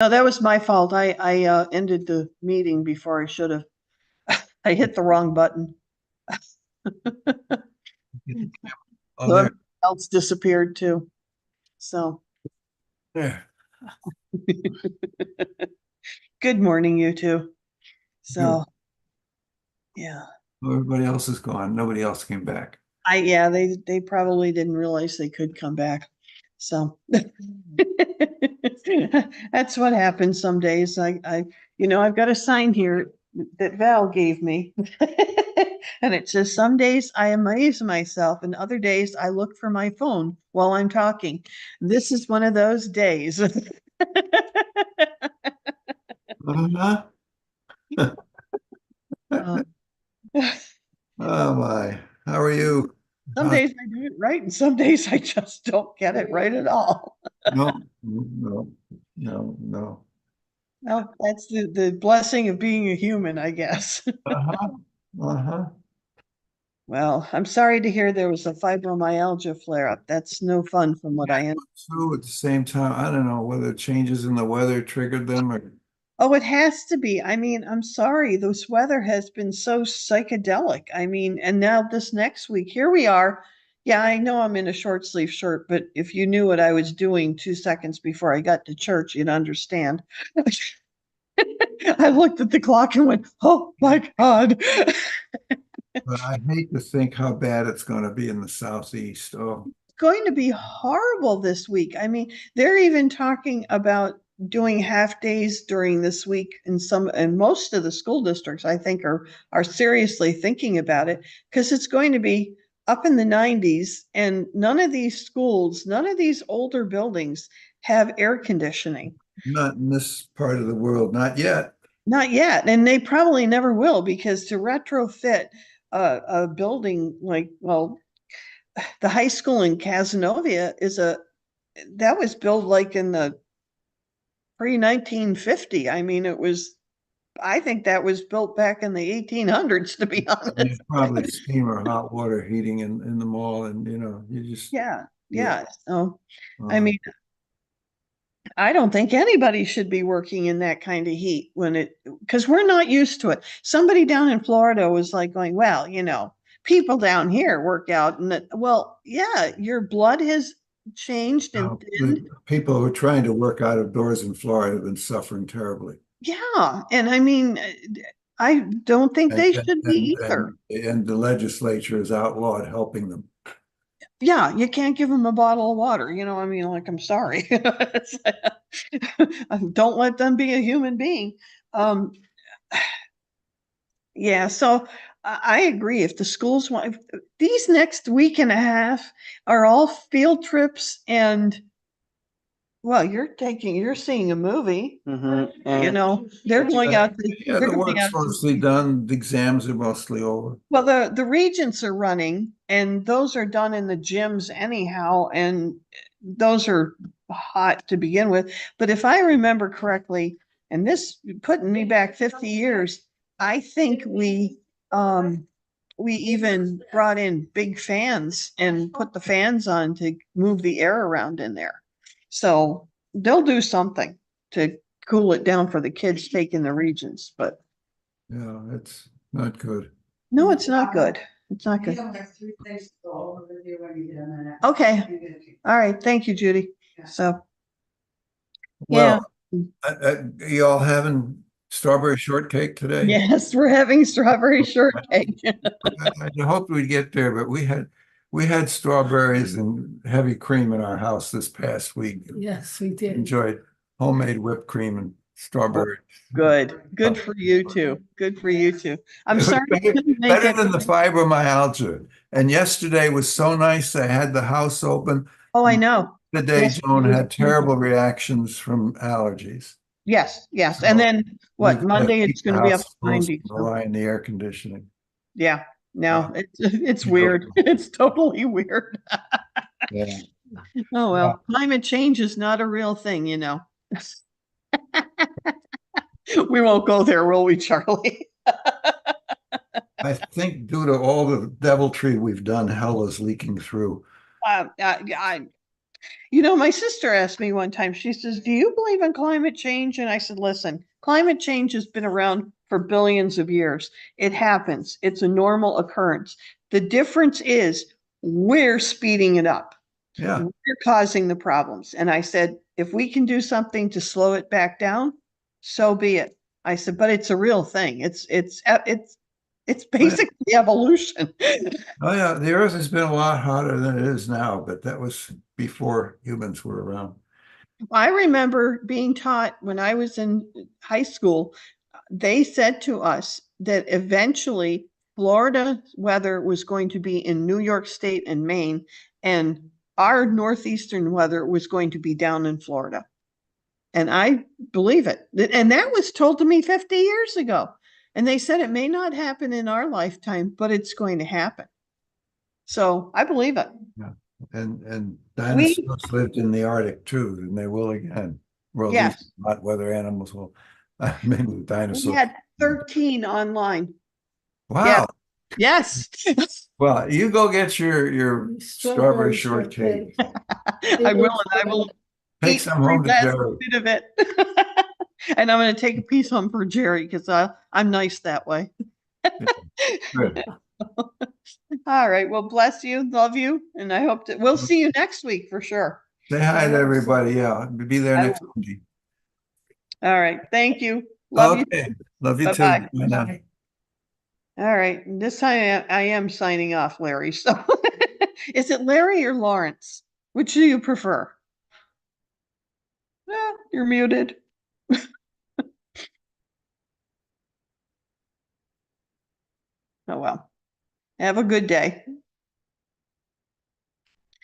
No, that was my fault. I ended the meeting before I should have. I hit the wrong button. Oh, So there. everything else disappeared too. So There. good morning, you two. Good. So yeah. Everybody else is gone. Nobody else came back. Yeah, they probably didn't realize they could come back. So that's what happens some days. I've got a sign here that Val gave me. And it says, some days I amaze myself, and other days I look for my phone while I'm talking. This is one of those days. Uh-huh. Uh, Oh my. How are you? some How's, days I do it right, and some days I just don't get it right at all. no, no, no, no. Well, that's the blessing of being a human, I guess. Uh-huh. Uh-huh. Well, I'm sorry to hear there was a fibromyalgia flare-up. That's no fun from what I am. So at the same time, I don't know whether changes in the weather triggered them or Oh, it has to be. I mean, I'm sorry. This weather has been so psychedelic. I mean, and now this next week, here we are. Yeah, I know I'm in a short sleeve shirt, but if you knew what I was doing 2 seconds before I got to church, you'd understand. I looked at the clock and went, "Oh my God." but I hate to think how bad it's going to be in the southeast. Oh, Going to be horrible this week. I mean, they're even talking about doing half days during this week in some and most of the school districts, I think, are seriously thinking about it because it's going to be up in the 90s, and none of these schools, none of these older buildings have air conditioning. not in this part of the world, not yet. Not yet, and they probably never will, because to retrofit a building like, well, the high school in Casanova is a that was built like in the pre-1950. I mean, I think that was built back in the 1800s, to be There's honest. probably steam or hot water heating in the mall, and you just Yeah, yeah. yeah. So, I Uh, mean, I don't think anybody should be working in that kind of heat because we're not used to it. Somebody down in Florida was like going, well, people down here work out, and well, yeah, your blood has changed and thinned. the people who are trying to work out of doors in Florida have been suffering terribly, Yeah, and I mean, I don't think and they and should and, be either. and the legislature has outlawed helping them. Yeah, you can't give them a bottle of water. I mean, like, I'm sorry. Don't let them be a human being. Um, yeah, so I agree. If the schools want, if these next week and a half are all field trips, and well, you're seeing a movie. They're going out Yeah, they're the going work's out to mostly done. The exams are mostly over. Well, the regents are running, and those are done in the gyms anyhow, and those are hot to begin with. But if I remember correctly, and this putting me back 50 years, I think we even brought in big fans and put the fans on to move the air around in there. So they'll do something to cool it down for the kids taking the regents, but Yeah, it's not good. no, it's not good. It's not good. Okay. All right. Thank you, Judy. So, yeah. Well, you all having strawberry shortcake today? Yes, we're having strawberry shortcake. I hoped we'd get there, but we had strawberries and heavy cream in our house this past week. Yes, we did. Enjoyed homemade whipped cream and strawberry. Good. Good for you too. Good for you too. I'm It was sorry I better, couldn't make better it. than the fibromyalgia. And yesterday was so nice. I had the house open. Oh, I know. The day Yes. Joan had terrible reactions from allergies. Yes, yes. And So then we've what? got to Monday keep it's the going to be up house to closed 90. and So rely on the air conditioning. yeah. Uh, No, it's you know, weird. It's totally weird. yeah. Oh Yeah. well, climate change is not a real thing. We won't go there, will we, Charlie? I think due to all the deviltry we've done, hell is leaking through. I You know, my sister asked me one time, she says, "Do you believe in climate change?" And I said, "Listen, climate change has been around for billions of years. It happens, it's a normal occurrence. The difference is we're speeding it up, Yeah, we're causing the problems." And I said, "If we can do something to slow it back down, so be it." I said, "But it's a real thing. It's oh yeah, basically evolution." oh yeah. The Earth has been a lot hotter than it is now, but that was before humans were around. I remember being taught when I was in high school, they said to us that eventually Florida weather was going to be in New York State and Maine, and our northeastern weather was going to be down in Florida. And I believe it. And that was told to me 50 years ago. And they said it may not happen in our lifetime, but it's going to happen. So I believe it. Yeah. And We, dinosaurs lived in the Arctic too, and they will again. Well, these yes, hot weather animals will, maybe the we dinosaurs. had 13 online. Yeah. Wow. Yes. Well, you go get your strawberry shortcake. I will, and I will Take eat some every home to last Jerry. bit of it. And I'm going to take a piece home for Jerry because I'm nice that way. Good. All right. Well, bless you. Love you. And I hope that we'll see you next week for sure. Say hi to everybody. Yeah, be there I next will. Monday. All right. Thank you. Love you. Okay. Love you Bye too. bye. Bye now. All right. This time I am signing off, Larry. So is it Larry or Lawrence? Which do you prefer? You're muted. Oh, well. Have a good day.